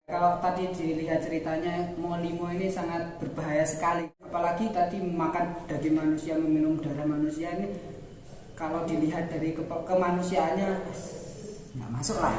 Kalau tadi dilihat ceritanya, Molimo ini sangat berbahaya sekali. Apalagi tadi makan daging manusia, meminum darah manusia ini, kalau dilihat dari kemanusiaannya, nggak masuk lah.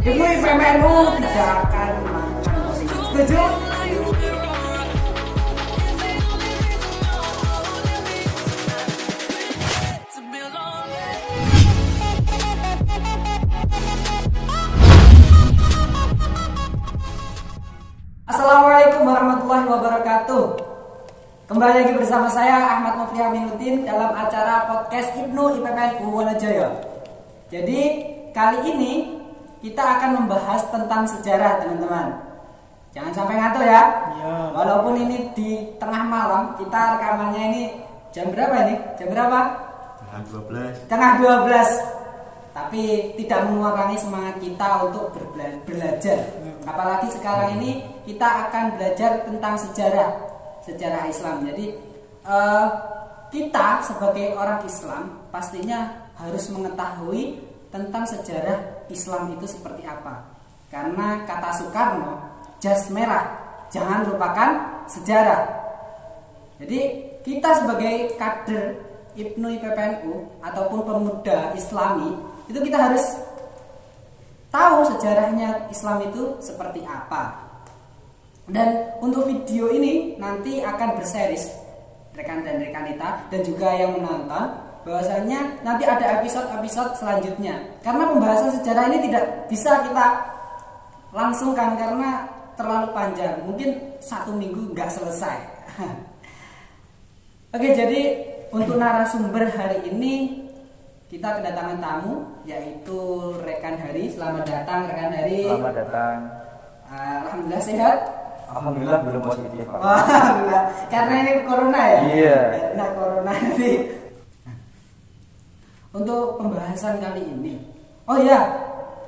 Demi PMNU tidak akan makan Molimo. Setuju? Assalamualaikum warahmatullahi wabarakatuh. Kembali lagi bersama saya Ahmad Mufli Aminuddin dalam acara podcast Ibnu IPPN Wonojaya. Jadi kali ini kita akan membahas tentang sejarah, teman-teman. Jangan sampai ngantuk ya. Walaupun ini di tengah malam, kita rekamannya ini jam berapa ini? Jam berapa? Tengah 12. Tapi tidak mengurangi semangat kita untuk belajar. Apalagi sekarang ini kita akan belajar tentang sejarah Islam. Jadi kita sebagai orang Islam pastinya harus mengetahui tentang sejarah Islam itu seperti apa. Karena kata Soekarno, jas merah, jangan lupakan sejarah. Jadi kita sebagai kader Ibnu IPPNU ataupun pemuda Islami, itu kita harus tahu sejarahnya Islam itu seperti apa. Dan untuk video ini nanti akan berseris rekan dan rekanita dan juga yang menonton, bahwasanya nanti ada episode-episode selanjutnya. Karena pembahasan sejarah ini tidak bisa kita langsungkan karena terlalu panjang. Mungkin 1 minggu nggak selesai. Oke, jadi untuk narasumber hari ini kita kedatangan tamu, yaitu rekan Hari. Selamat datang rekan Hari. Selamat datang. Alhamdulillah sehat. Alhamdulillah belum positif, Pak. Alhamdulillah. Karena ini corona ya. Iya. Karena corona ini. Untuk pembahasan kali ini. Oh iya,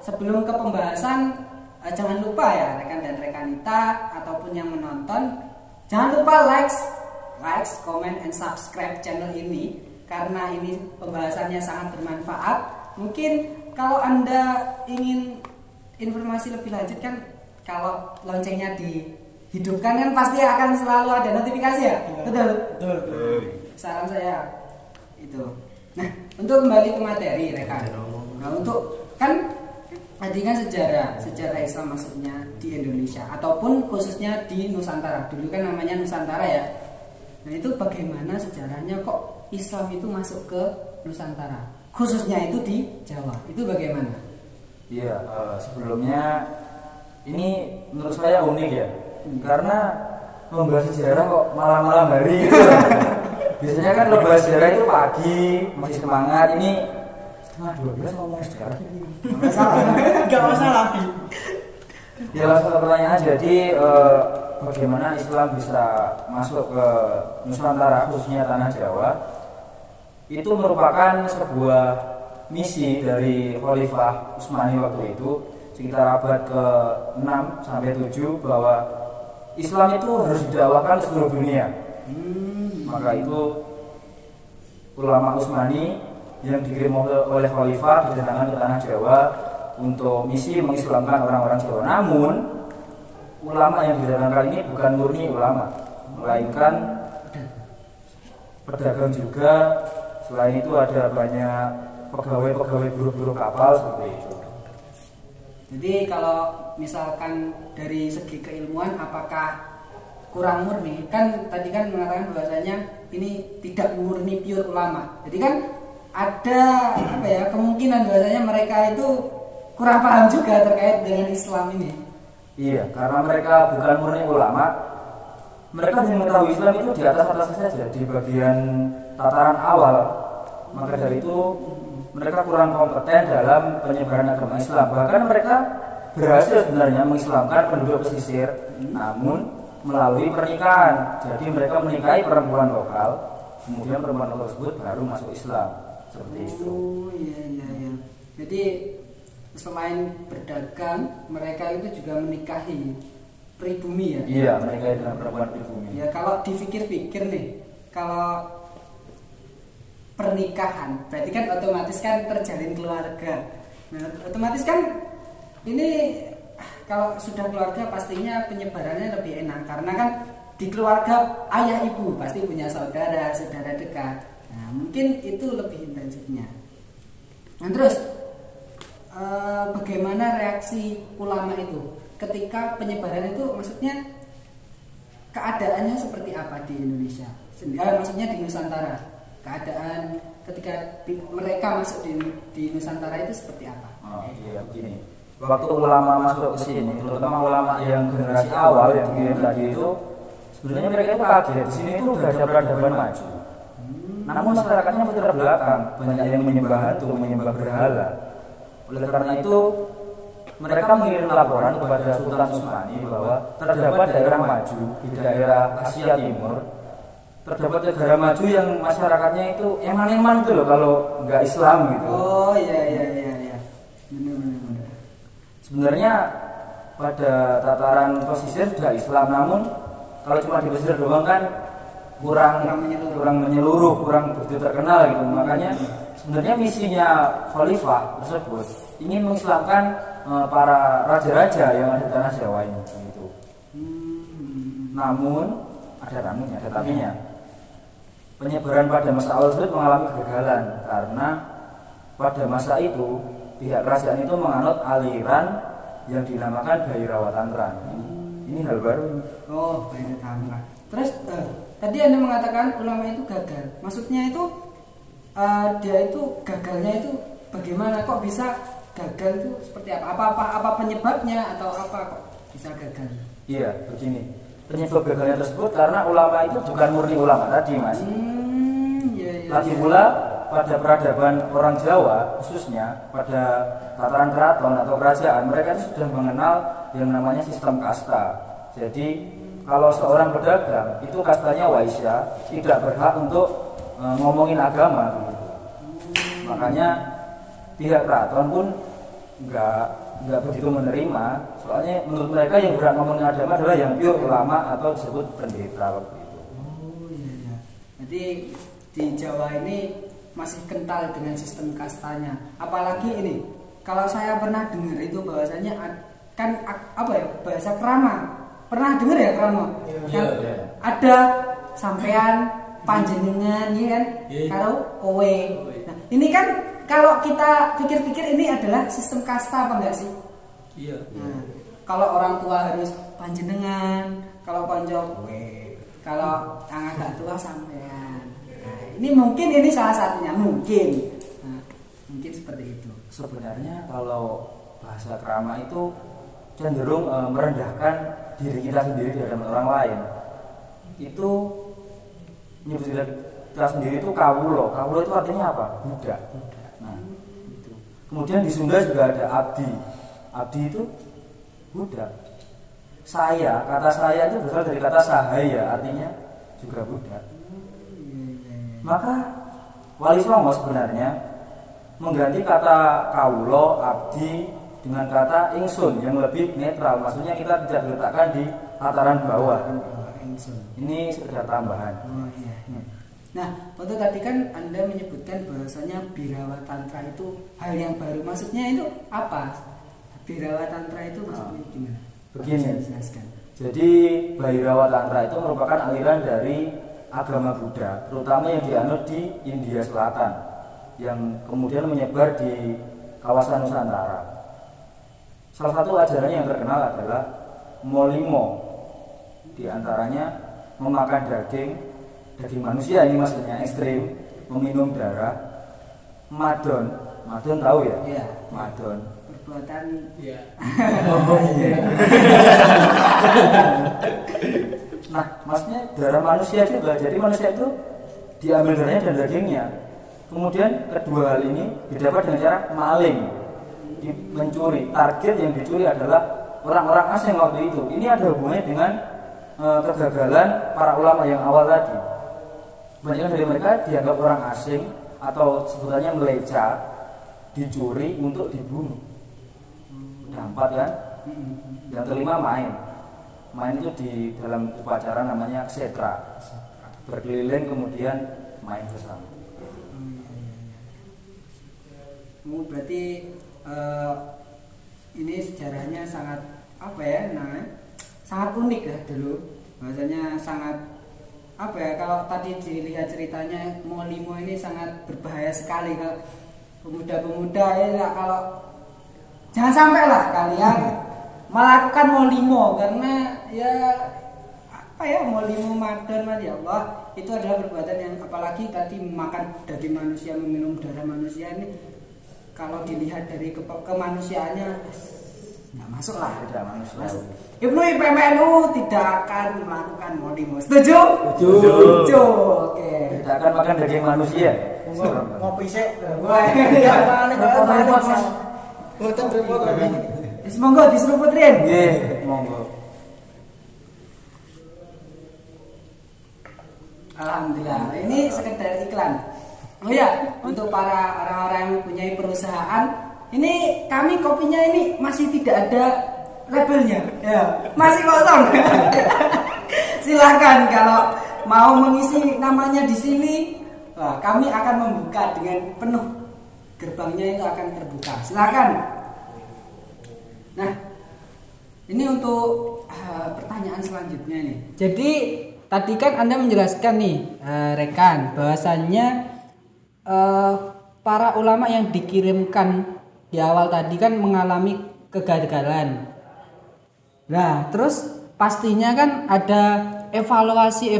sebelum ke pembahasan, jangan lupa ya rekan dan rekanita ataupun yang menonton, jangan lupa like, comment, and subscribe channel ini. Karena ini pembahasannya sangat bermanfaat. Mungkin kalau Anda ingin informasi lebih lanjut kan, kalau loncengnya dihidupkan kan pasti akan selalu ada notifikasi ya. Betul. Saran saya itu. Nah, untuk kembali ke materi rekan. Nah, untuk kan tadi kan sejarah Islam maksudnya di Indonesia ataupun khususnya di Nusantara. Dulu kan namanya Nusantara ya. Nah, itu bagaimana sejarahnya kok Islam itu masuk ke Nusantara, khususnya itu di Jawa. Itu bagaimana? Iya, sebelumnya ini menurut saya unik ya, karena membahas sejarah kok malam-malam hari gitu. Biasanya kan membahas sejarah itu pagi, masih semangat. Ini setengah 12 ngomong sejarah. Gak masalah. Ya, langsung ke pertanyaan. Jadi bagaimana Islam bisa masuk ke Nusantara, khususnya tanah Jawa? Itu merupakan sebuah misi dari Khalifah Utsmani waktu itu, sekitar abad ke-6 sampai 7, bahwa Islam itu harus didakwahkan ke seluruh dunia. Maka itu ulama Utsmani yang dikirim oleh Khalifah didatangkan ke tanah Jawa untuk misi mengislamkan orang-orang Jawa. Namun ulama yang didatangkan ini bukan murni ulama, melainkan pedagang juga. Selain itu ada banyak pegawai buruh kapal seperti itu. Jadi kalau misalkan dari segi keilmuan apakah kurang murni? Kan tadi kan mengatakan bahwasanya ini tidak murni pure ulama. Jadi kan ada kemungkinan bahwasanya mereka itu kurang paham juga terkait dengan Islam ini. Iya, karena mereka bukan murni ulama. Mereka hanya mengetahui Islam itu di atas saja, di bagian tataran awal. Maka dari itu mereka kurang kompeten dalam penyebaran agama Islam. Bahkan mereka berhasil sebenarnya mengislamkan penduduk pesisir, namun melalui pernikahan. Jadi mereka menikahi perempuan lokal, kemudian perempuan lokal tersebut baru masuk Islam. Seperti itu. Iya. Jadi selain berdagang, mereka itu juga menikahi pribumi ya? Iya, mereka dengan perempuan pribumi. Ya, kalau dipikir-pikir nih, kalau pernikahan berarti kan otomatis kan terjalin keluarga. Nah, otomatis kan ini kalau sudah keluarga pastinya penyebarannya lebih enak karena kan di keluarga ayah ibu pasti punya saudara dekat. Nah, mungkin itu lebih intensifnya. Nah, terus bagaimana reaksi ulama itu ketika penyebaran itu, maksudnya keadaannya seperti apa di Indonesia? Maksudnya di Nusantara, keadaan ketika mereka masuk di Nusantara itu seperti apa? Oh iya, begini. Waktu ulama masuk ke sini, terutama ulama yang generasi awal yang kirim tadi itu, sebenarnya mereka itu kaget. Di sini itu udah ada peradaban maju. Namun masyarakatnya masih terbelakang, banyak yang menyembah hantu, menyembah berhala. Oleh karena itu, mereka mengirim laporan kepada Sultan Utsmani bahwa terdapat daerah maju di daerah Asia Timur, terdapat negara maju yang masyarakatnya itu eman-eman itu loh kalau nggak Islam gitu. Oh iya. Benar. Sebenarnya pada tataran pesisir sudah Islam, namun kalau cuma di pesisir doang kan kurang menyeluruh, kurang begitu terkenal gitu. Makanya sebenarnya misinya khalifah tersebut ingin mengislamkan para raja-raja yang ada di tanah Jawa ini gitu. Namun ada tapinya. Penyebaran pada masa awal tersebut mengalami kegagalan karena pada masa itu pihak kerajaan itu menganut aliran yang dinamakan Bhairawa Tantra. Ini hal baru. Oh, Bhairawa Tantra. Terus tadi Anda mengatakan ulama itu gagal. Maksudnya itu dia itu gagalnya itu bagaimana, kok bisa gagal itu seperti apa? Apa penyebabnya atau apa kok bisa gagal? Iya, begini. Penyebab gagalnya tersebut karena ulama itu bukan murni ulama tadi, Mas. Iya. Lagi pula pada peradaban orang Jawa khususnya pada tataran keraton atau kerajaan, mereka itu sudah mengenal yang namanya sistem kasta. Jadi kalau seorang pedagang itu kastanya waisya, tidak berhak untuk ngomongin agama gitu. Makanya pihak keraton pun nggak begitu menerima, soalnya menurut mereka yang berhak ngomongin agama adalah yang pure ulama atau disebut pendeta waktu itu. Oh iya. Jadi di Jawa ini masih kental dengan sistem kastanya. Apalagi ini, kalau saya pernah dengar itu bahwasanya kan apa ya, bahasa krama. Pernah dengar ya krama? Iya. Ada sampean, panjenengan, ya kan? Karo kowe. Nah, ini kan kalau kita pikir-pikir ini adalah sistem kasta apa enggak sih? Iya. Nah, kalau orang tua harus panjenengan, kalau konco kowe, kalau agak tua sampean. Nah, ini mungkin ini salah satunya, mungkin. Nah, mungkin seperti itu. Sebenarnya kalau bahasa krama itu cenderung merendahkan diri kita sendiri di hadapan orang lain. Itu menyebut diri kita sendiri itu kawulo. Kawulo itu artinya apa? Budak. Nah, itu. Kemudian di Sunda juga ada abdi. Abdi itu budak. Saya, kata saya itu berasal dari kata sahaya, artinya juga budak. Maka Wali Songo sebenarnya mengganti kata kawulo, abdi dengan kata ingsun yang lebih netral. Maksudnya kita tidak diletakkan di tataran bawah. Ini sekedar tambahan. Oh iya. Nah, waktu tadi kan Anda menyebutkan bahwasanya Bhairawa Tantra itu hal yang baru. Maksudnya itu apa? Bhairawa Tantra itu maksudnya gimana? Begini. Jelaskan. Jadi Bhairawa Tantra itu merupakan aliran dari agama Buddha, terutama yang dianut di India Selatan, yang kemudian menyebar di kawasan Nusantara. Salah satu ajarannya yang terkenal adalah molimo. Di antaranya memakan daging manusia, ini maksudnya ekstrim, meminum darah, madon tahu ya? Iya. Madon. Perbuatan. Iya. Oh iya. Nah, maksudnya darah manusia juga. Jadi manusia itu diambil darahnya dan dagingnya. Kemudian kedua hal ini didapat dengan cara maling, mencuri. Target yang dicuri adalah orang-orang asing waktu itu. Ini ada hubungannya dengan kegagalan para ulama yang awal tadi. Banyak dari mereka dianggap orang asing atau sebutannya meleca, dicuri untuk dibunuh. Udah 4 kan? Yang kelima main itu di dalam upacara namanya ksetra, berkeliling kemudian main bersama. Berarti ini sejarahnya sangat apa ya sangat unik ya dulu, bahasanya sangat apa ya, kalau tadi dilihat ceritanya Molimo ini sangat berbahaya sekali kalau pemuda-pemuda ya, kalau jangan sampai lah kalian melakukan Molimo, karena ya apa ya, Molimo madon ya Allah, itu adalah perbuatan yang, apalagi tadi makan daging manusia, meminum darah manusia, ini kalau dilihat dari kemanusiaannya nggak masuk lah, tidak manusiawi. Ibnu IPMNU tidak akan melakukan Molimo. Setuju? Setuju. Oke. Tidak akan makan daging manusia. Ngopi sih. Wah, ya Repot, Mas. Boten repot. Monggo diseruput Rin. Nggih, monggo. Alhamdulillah. Ini sekedar iklan. Oh ya, untuk para orang-orang yang punya perusahaan, ini kami kopinya ini masih tidak ada labelnya, ya, masih kosong. Silakan kalau mau mengisi namanya di sini, kami akan membuka dengan penuh, gerbangnya itu akan terbuka. Silakan. Nah, ini untuk pertanyaan selanjutnya nih. Jadi tadi kan Anda menjelaskan nih, rekan, bahwasannya para ulama yang dikirimkan di awal tadi kan mengalami kegagalan. Nah, terus pastinya kan ada evaluasi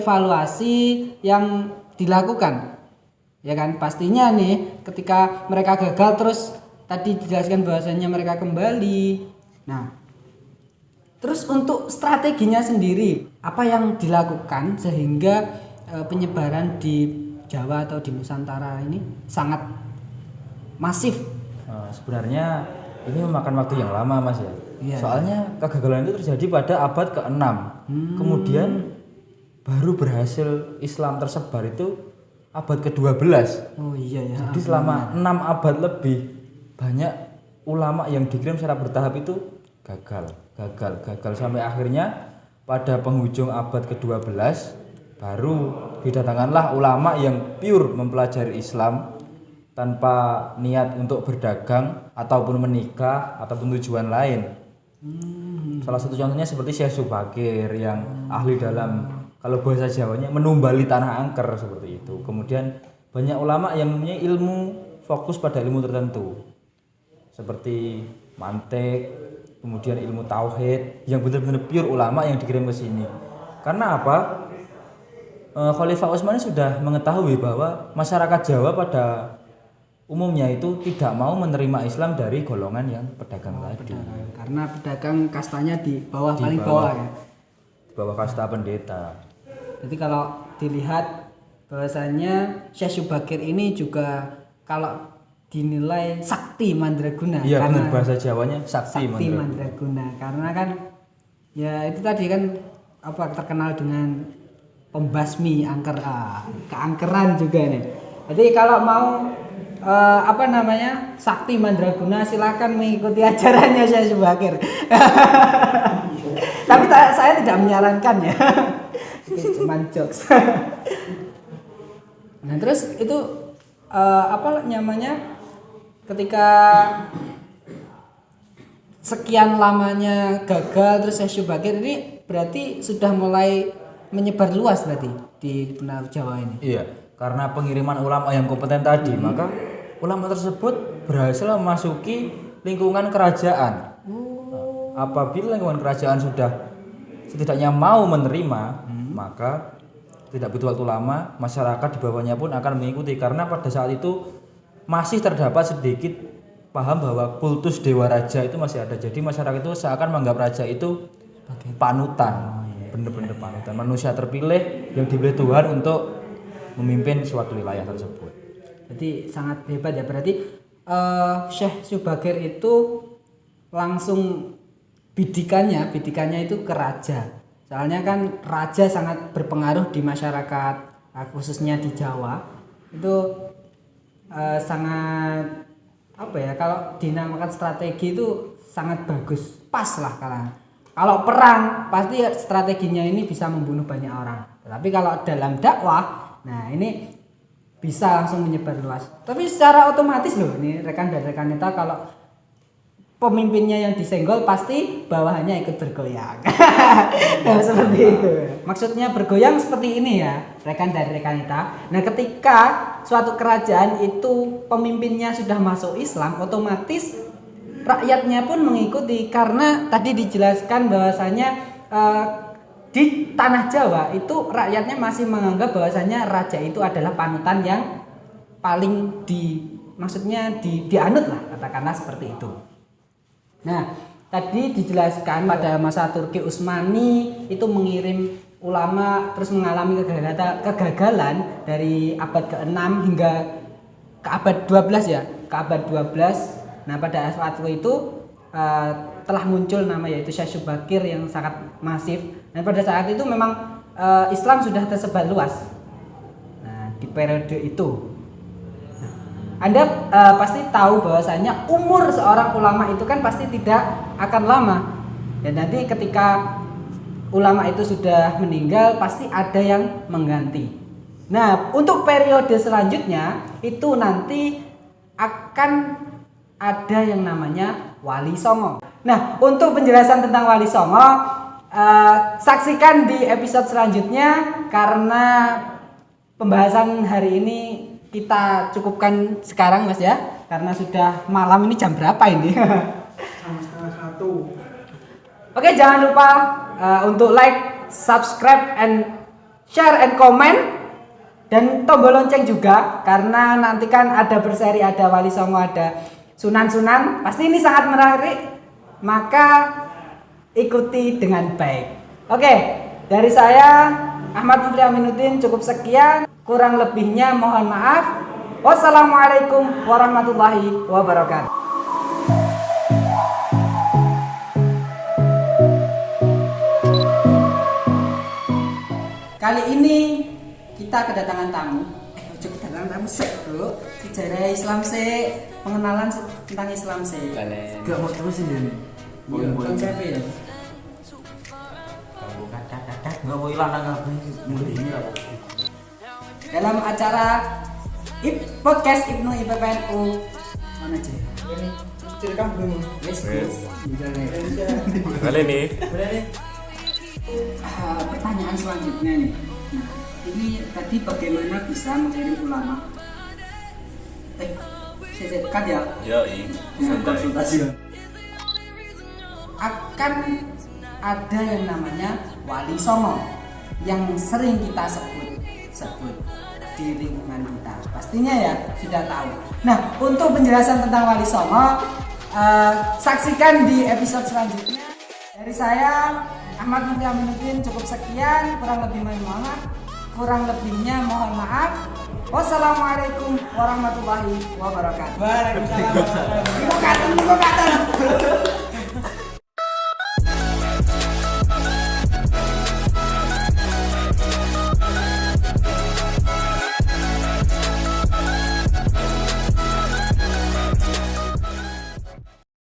yang dilakukan, ya kan? Pastinya nih, ketika mereka gagal, terus tadi dijelaskan bahwasannya mereka kembali. Nah, terus untuk strateginya sendiri, apa yang dilakukan sehingga penyebaran di Jawa atau di Nusantara ini sangat masif? Sebenarnya ini memakan waktu yang lama, Mas ya. Iya. Soalnya kegagalan itu terjadi pada abad ke-6. Kemudian baru berhasil Islam tersebar itu abad ke-12. Oh iya ya. Jadi selama 6 abad lebih, banyak ulama yang dikirim secara bertahap itu gagal sampai akhirnya pada penghujung abad ke-12 baru didatangkanlah ulama yang pure mempelajari Islam tanpa niat untuk berdagang ataupun menikah ataupun tujuan lain. Salah satu contohnya seperti Syekh Subakir yang ahli dalam, kalau bahasa Jawanya, menumbali tanah angker seperti itu. Kemudian banyak ulama yang mempunyai ilmu, fokus pada ilmu tertentu seperti mantik, kemudian ilmu tauhid, yang benar-benar pure ulama yang dikirim ke sini. Karena apa? Khalifah Utsmani sudah mengetahui bahwa masyarakat Jawa pada umumnya itu tidak mau menerima Islam dari golongan yang pedagang tadi. Karena pedagang kastanya di bawah, Di paling bawah. bawah ya. Di bawah kasta pendeta. Jadi kalau dilihat bahwasannya Syekh Subakir ini juga kalau dinilai sakti mandraguna. Iya, karena benar, bahasa Jawanya sakti mandraguna. mandraguna. Karena kan ya itu tadi kan apa, terkenal dengan pembasmi keangkeran juga nih. Jadi kalau mau sakti mandraguna, silakan mengikuti ajarannya Syekh Subakir. Tapi saya tidak menyarankan ya. Itu cuma jokes. Nah, terus itu ketika sekian lamanya gagal, terus Syekh Subakir ini berarti sudah mulai menyebar luas berarti di Pulau Jawa ini. Iya, karena pengiriman ulama yang kompeten tadi, maka ulama tersebut berhasil memasuki lingkungan kerajaan. Apabila lingkungan kerajaan sudah setidaknya mau menerima, maka tidak butuh waktu lama, masyarakat di bawahnya pun akan mengikuti, karena pada saat itu masih terdapat sedikit paham bahwa kultus dewa raja itu masih ada. Jadi masyarakat itu seakan menganggap raja itu panutan, bener-bener panutan, manusia terpilih yang dipilih Tuhan untuk memimpin suatu wilayah tersebut. Jadi sangat hebat ya, berarti Syekh Subakir itu langsung bidikannya itu ke raja. Soalnya kan raja sangat berpengaruh di masyarakat, khususnya di Jawa. Itu sangat kalau dinamakan strategi itu sangat bagus, pas lah kalau perang pasti strateginya ini bisa membunuh banyak orang. Tapi kalau dalam dakwah, nah ini bisa langsung menyebar luas. Tapi secara otomatis loh, ini rekan dan rekan kita, kalau pemimpinnya yang disenggol pasti bawahannya ikut bergoyang. Nah, seperti itu. Maksudnya bergoyang seperti ini ya, rekan dari rekanita. Nah, ketika suatu kerajaan itu pemimpinnya sudah masuk Islam, otomatis rakyatnya pun mengikuti karena tadi dijelaskan bahwasanya di tanah Jawa itu rakyatnya masih menganggap bahwasanya raja itu adalah panutan yang paling dianut lah, katakanlah seperti itu. Nah, tadi dijelaskan pada masa Turki Utsmani itu mengirim ulama terus mengalami kegagalan dari abad ke-6 hingga ke abad 12 ya, ke abad 12. Nah, pada saat itu telah muncul nama yaitu Syekh Syubakir yang sangat masif. Dan pada saat itu memang Islam sudah tersebar luas. Nah, di periode itu Anda pasti tahu bahwasanya umur seorang ulama itu kan pasti tidak akan lama. Dan nanti ketika ulama itu sudah meninggal pasti ada yang mengganti. Nah, untuk periode selanjutnya itu nanti akan ada yang namanya Wali Songo. Nah, untuk penjelasan tentang Wali Songo saksikan di episode selanjutnya karena pembahasan hari ini kita cukupkan sekarang Mas ya, karena sudah malam. Ini jam berapa ini? Setengah 1. Oke, jangan lupa untuk like, subscribe, and share and comment, dan tombol lonceng juga karena nanti kan ada berseri, ada Wali Songo, ada Sunan-Sunan. Pasti ini sangat menarik, maka ikuti dengan baik. Oke, dari saya Ahmad Mufli Aminuddin cukup sekian. Kurang lebihnya mohon maaf. Wassalamualaikum warahmatullahi wabarakatuh. Kali ini kita kedatangan tamu. Kedatangan tamu bro. Sejarah Islam pengenalan tentang Islam Gak mau terus ini. Konsepnya ya. Gak mau hilang apa ini apa? Dalam acara podcast Ibnu IPPNU mana aja? Ini direkam belum? Yes. Boleh nih. Pertanyaan selanjutnya nih. Nah, ini tadi bagaimana bisa mengirim ulama? Saya cut ya. Yoi. Konsultasi. Akan ada yang namanya Wali Songo yang sering kita sebut di lingkungan kita. Pastinya ya sudah tahu. Nah, untuk penjelasan tentang Wali Songo saksikan di episode selanjutnya. Dari saya Ahmad Mufli Aminuddin cukup sekian, kurang lebihnya mohon maaf. Wassalamualaikum warahmatullahi wabarakatuh. Waalaikumsalam. Terima kasih.